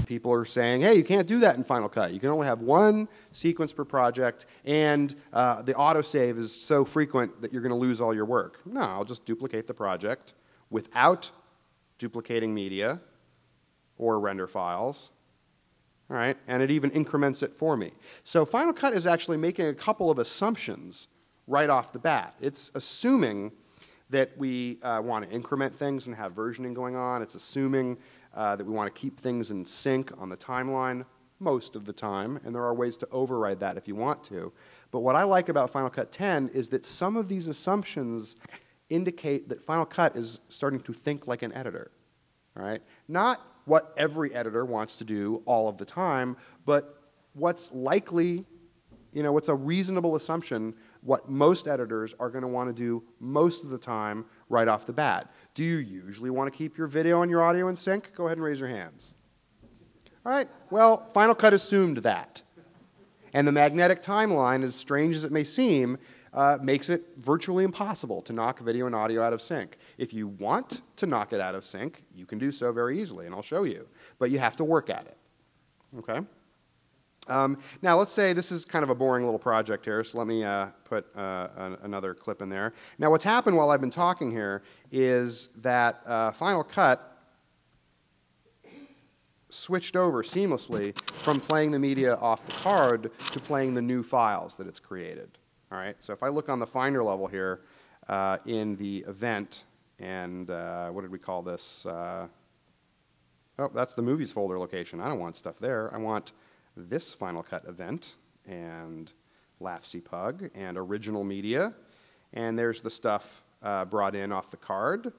people are saying, hey, you can't do that in Final Cut. You can only have one sequence per project, and the autosave is so frequent that you're going to lose all your work. No, I'll just duplicate the project without duplicating media or render files. All right, and it even increments it for me. So Final Cut is actually making a couple of assumptions right off the bat. It's assuming that we want to increment things and have versioning going on. It's assuming that we want to keep things in sync on the timeline most of the time, and there are ways to override that if you want to. But what I like about Final Cut 10 is that some of these assumptions indicate that Final Cut is starting to think like an editor. All right? Not what every editor wants to do all of the time, but what's likely, what's a reasonable assumption, what most editors are going to want to do most of the time right off the bat. Do you usually want to keep your video and your audio in sync? Go ahead and raise your hands. All right, well, Final Cut assumed that. And the magnetic timeline, as strange as it may seem, makes it virtually impossible to knock video and audio out of sync. If you want to knock it out of sync, you can do so very easily, and I'll show you. But you have to work at it. Okay? Now, let's say this is kind of a boring little project here, so let me put another clip in there. Now, what's happened while I've been talking here is that Final Cut switched over seamlessly from playing the media off the card to playing the new files that it's created. All right, so if I look on the Finder level here in the event, and what did we call this? Oh, that's the movies folder location. I don't want stuff there. I want this Final Cut event and LaughCPug and original media, and there's the stuff brought in off the card,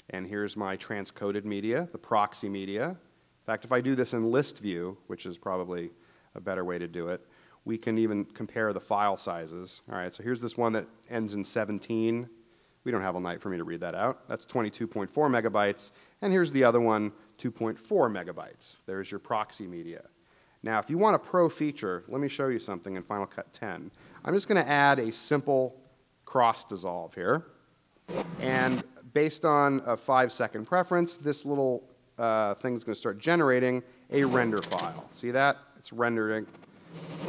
and here's my transcoded media, the proxy media. In fact, if I do this in list view, which is probably a better way to do it, we can even compare the file sizes. All right, so here's this one that ends in 17. We don't have all night for me to read that out. That's 22.4 megabytes. And here's the other one, 2.4 megabytes. There's your proxy media. Now, if you want a pro feature, let me show you something in Final Cut 10. I'm just going to add a simple cross dissolve here. And based on a 5-second preference, this little thing is going to start generating a render file. See that? It's rendering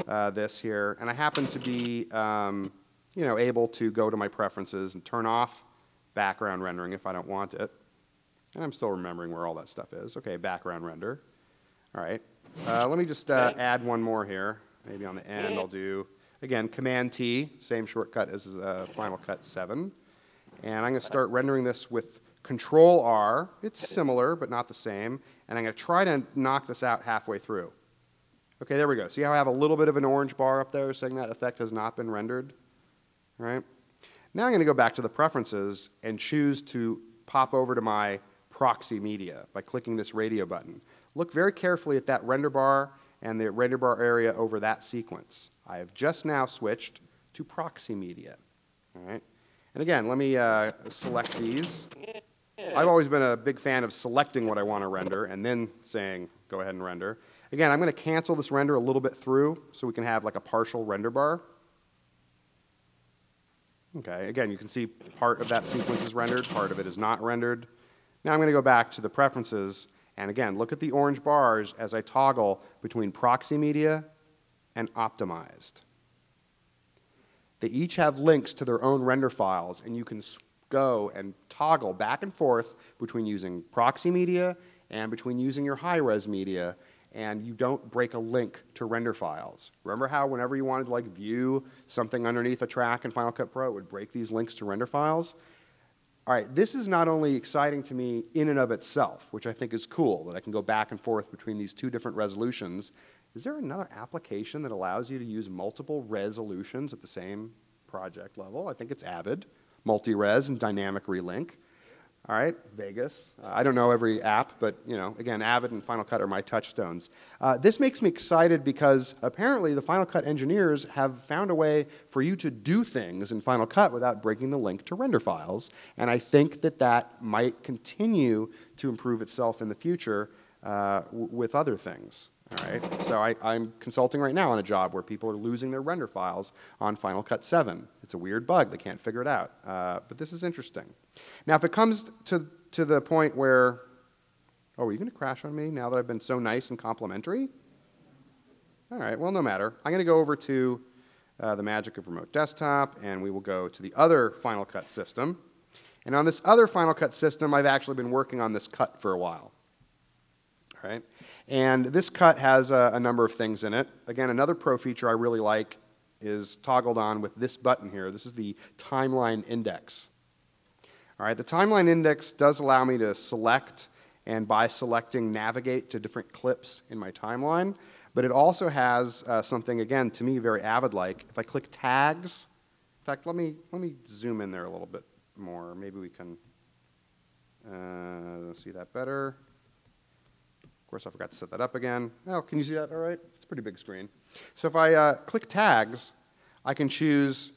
this here. And I happen to be able to go to my preferences and turn off background rendering if I don't want it. And I'm still remembering where all that stuff is. Okay, background render. All right. Let me just add one more here. Maybe on the end I'll do, again, Command-T, same shortcut as Final Cut 7. And I'm going to start rendering this with Control-R. It's similar, but not the same. And I'm going to try to knock this out halfway through. Okay, there we go. See how I have a little bit of an orange bar up there saying that effect has not been rendered? All right. Now I'm going to go back to the preferences and choose to pop over to my proxy media by clicking this radio button. Look very carefully at that render bar and the render bar area over that sequence. I have just now switched to proxy media. All right. And again, let me select these. I've always been a big fan of selecting what I want to render and then saying, go ahead and render. Again, I'm going to cancel this render a little bit through so we can have like a partial render bar. Okay, again, you can see part of that sequence is rendered, part of it is not rendered. Now I'm going to go back to the preferences, and again, look at the orange bars as I toggle between proxy media and optimized. They each have links to their own render files, and you can go and toggle back and forth between using proxy media and between using your high-res media, and you don't break a link to render files. Remember how whenever you wanted to like view something underneath a track in Final Cut Pro, it would break these links to render files? All right, this is not only exciting to me in and of itself, which I think is cool, that I can go back and forth between these two different resolutions. Is there another application that allows you to use multiple resolutions at the same project level? I think it's Avid, multi-res and dynamic relink. All right, Vegas. I don't know every app, but again, Avid and Final Cut are my touchstones. This makes me excited because apparently the Final Cut engineers have found a way for you to do things in Final Cut without breaking the link to render files, and I think that that might continue to improve itself in the future with other things. All right, so I'm consulting right now on a job where people are losing their render files on Final Cut 7. It's a weird bug, they can't figure it out, but this is interesting. Now if it comes to the point where, Oh, are you going to crash on me now that I've been so nice and complimentary? All right, well, no matter. I'm going to go over to the magic of remote desktop, and we will go to the other Final Cut system. And on this other Final Cut system, I've actually been working on this cut for a while. All right? And this cut has a number of things in it. Again, another pro feature I really like is toggled on with this button here. This is the timeline index. All right, the timeline index does allow me to select, and by selecting, navigate to different clips in my timeline. But it also has something, again, to me, very Avid-like. If I click tags, in fact, let me zoom in there a little bit more. Maybe we can see that better. Of course, I forgot to set that up again. Oh, can you see that all right? It's a pretty big screen. So if I click tags, I can choose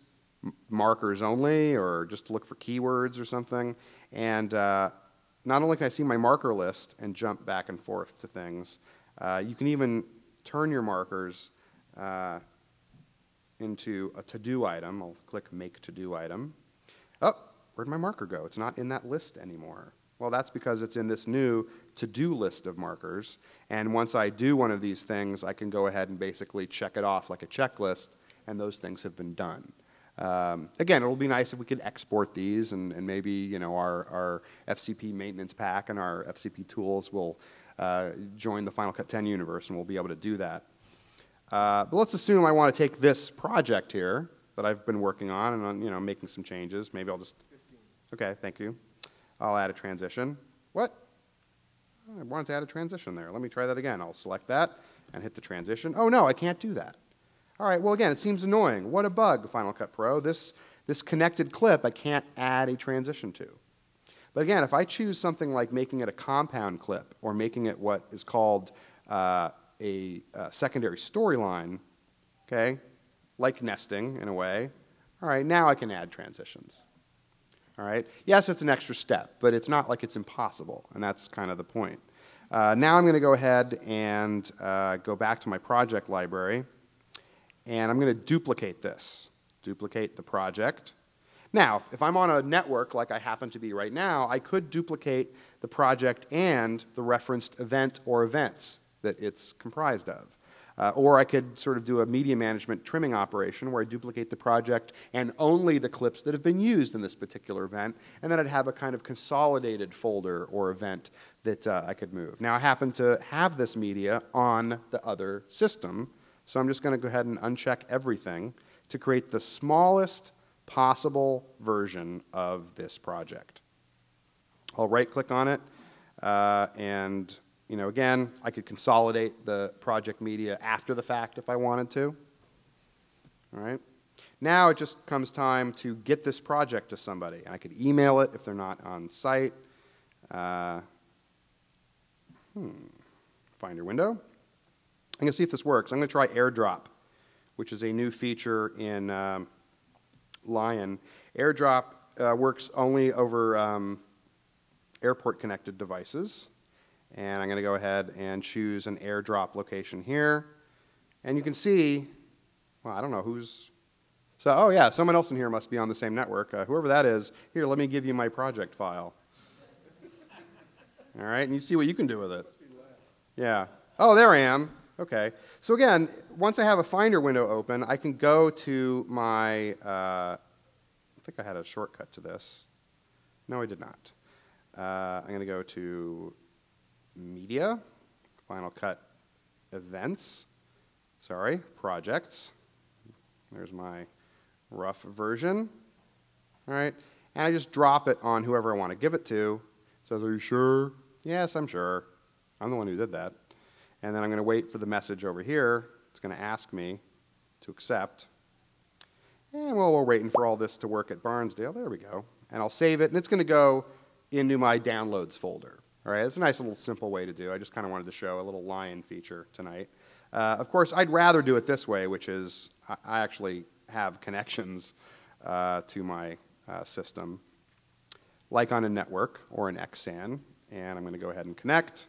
markers only, or just look for keywords or something. And not only can I see my marker list and jump back and forth to things, you can even turn your markers into a to-do item. I'll click Make To-Do Item. Oh, where'd my marker go? It's not in that list anymore. Well, that's because it's in this new to-do list of markers. And once I do one of these things, I can go ahead and basically check it off like a checklist, and those things have been done. Again, it will be nice if we could export these, and maybe, you know, our FCP maintenance pack and our FCP tools will join the Final Cut 10 universe, and we'll be able to do that. But let's assume I want to take this project here that I've been working on and, you know, making some changes. Maybe I'll just... 15. Okay, thank you. I'll add a transition. What? I wanted to add a transition there. Let me try that again. I'll select that and hit the transition. Oh, no, I can't do that. All right, well, again, it seems annoying. What a bug, Final Cut Pro. This connected clip I can't add a transition to. But again, if I choose something like making it a compound clip or making it what is called a secondary storyline, okay, like nesting in a way, all right, now I can add transitions. All right, yes, it's an extra step, but it's not like it's impossible, and that's kind of the point. Now I'm going to go ahead and go back to my project library, and I'm going to duplicate this, duplicate the project. Now, if I'm on a network like I happen to be right now, I could duplicate the project and the referenced event or events that it's comprised of. Or I could sort of do a media management trimming operation where I duplicate the project and only the clips that have been used in this particular event, and then I'd have a kind of consolidated folder or event that I could move. Now, I happen to have this media on the other system, so I'm just going to go ahead and uncheck everything to create the smallest possible version of this project. I'll right-click on it, and you know, again, I could consolidate the project media after the fact if I wanted to. All right. Now it just comes time to get this project to somebody. I could email it if they're not on site. Finder window. I'm going to see if this works. I'm going to try Airdrop, which is a new feature in Lion. Airdrop works only over airport-connected devices. And I'm going to go ahead and choose an airdrop location here. And you can see, well, I don't know who's, so, oh yeah, someone else in here must be on the same network. Whoever that is, here, let me give you my project file. All right, and you see what you can do with it. Yeah. Oh, there I am. Okay. So again, once I have a Finder window open, I can go to my, I think I had a shortcut to this. No, I did not. I'm going to go to Media, Final Cut Events, sorry, Projects. There's my rough version. All right, and I just drop it on whoever I want to give it to. It says, are you sure? Yes, I'm sure. I'm the one who did that. And then I'm going to wait for the message over here. It's going to ask me to accept. And while we're waiting for all this to work at Barnsdale, there we go. And I'll save it, and it's going to go into my downloads folder. All right, it's a nice little simple way to do. I just kind of wanted to show a little Lion feature tonight. Of course, I'd rather do it this way, which is I actually have connections to my system, like on a network or an XSAN. And I'm going to go ahead and connect.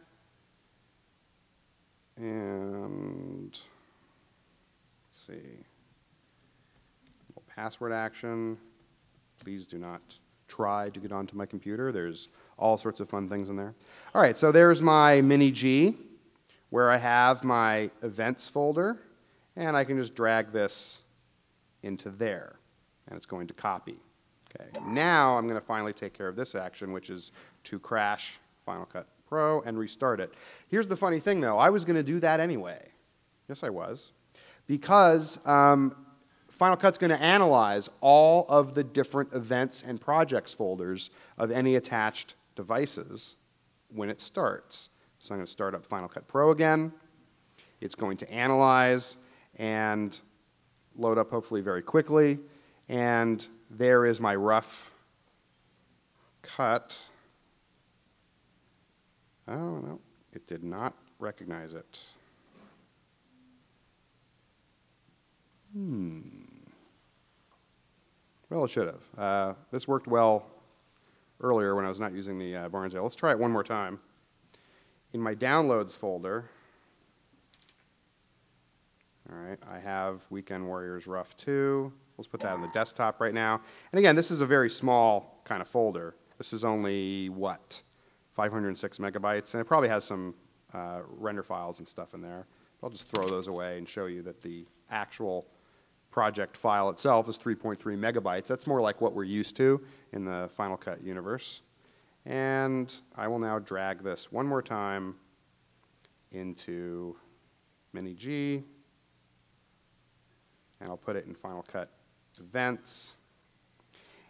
And let's see, little password action. Please do not tried to get onto my computer. There's all sorts of fun things in there. All right, so there's my mini G, where I have my events folder, and I can just drag this into there, and it's going to copy. Okay, now I'm going to finally take care of this action, which is to crash Final Cut Pro and restart it. Here's the funny thing, though. I was going to do that anyway. Yes, I was. Because Final Cut's going to analyze all of the different events and projects folders of any attached devices when it starts. So I'm going to start up Final Cut Pro again. It's going to analyze and load up hopefully very quickly. And there is my rough cut. Oh, no, it did not recognize it. Well, it should have. This worked well earlier when I was not using the Barnesdale. Let's try it one more time. In my downloads folder, all right, I have Weekend Warriors Rough 2. Let's put that on the desktop right now. And again, this is a very small kind of folder. This is only, what, 506 megabytes, and it probably has some render files and stuff in there. I'll just throw those away and show you that the actual project file itself is 3.3 megabytes. That's more like what we're used to in the Final Cut universe. And I will now drag this one more time into mini G, and I'll put it in Final Cut Events.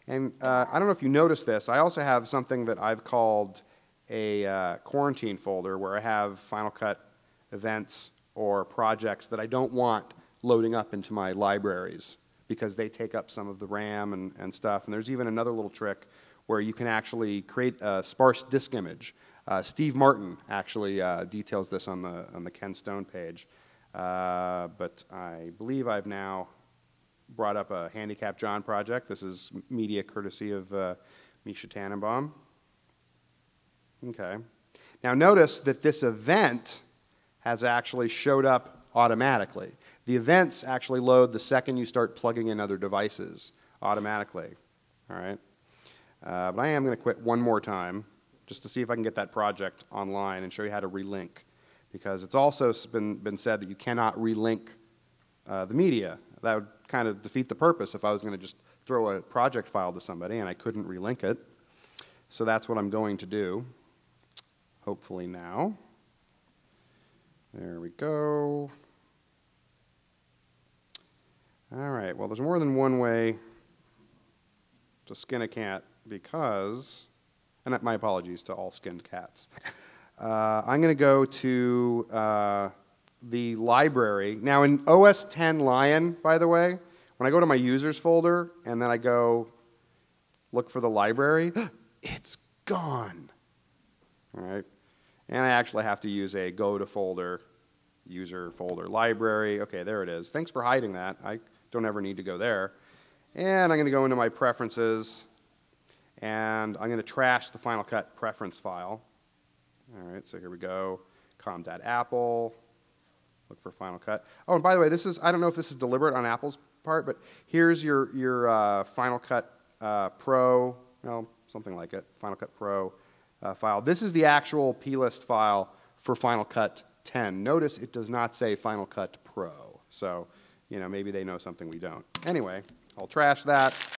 And I don't know if you noticed this, I also have something that I've called a quarantine folder where I have Final Cut Events or projects that I don't want loading up into my libraries because they take up some of the RAM and stuff. And there's even another little trick where you can actually create a sparse disk image. Steve Martin actually details this on the Ken Stone page. But I believe I've now brought up a Handicap John project. This is media courtesy of Misha Tannenbaum. Okay. Now notice that this event has actually showed up automatically. The events actually load the second you start plugging in other devices automatically. All right. But I am going to quit one more time just to see if I can get that project online and show you how to relink. Because it's also been said that you cannot relink the media. That would kind of defeat the purpose if I was going to just throw a project file to somebody and I couldn't relink it. So that's what I'm going to do, hopefully now. There we go. All right, well, there's more than one way to skin a cat because, and my apologies to all skinned cats. I'm going to go to the library. Now in OS X Lion, by the way, when I go to my users folder and then I go look for the library, it's gone. All right, and I actually have to use a go to folder, user folder library. Okay, there it is. Thanks for hiding that. I don't ever need to go there. And I'm going to go into my preferences and I'm going to trash the Final Cut preference file. All right, so here we go, com.apple, look for Final Cut. Oh, and by the way, this is, I don't know if this is deliberate on Apple's part, but here's your Final Cut Pro, well, something like it, Final Cut Pro file. This is the actual plist file for Final Cut 10. Notice it does not say Final Cut Pro, so, you know, maybe they know something we don't. Anyway, I'll trash that.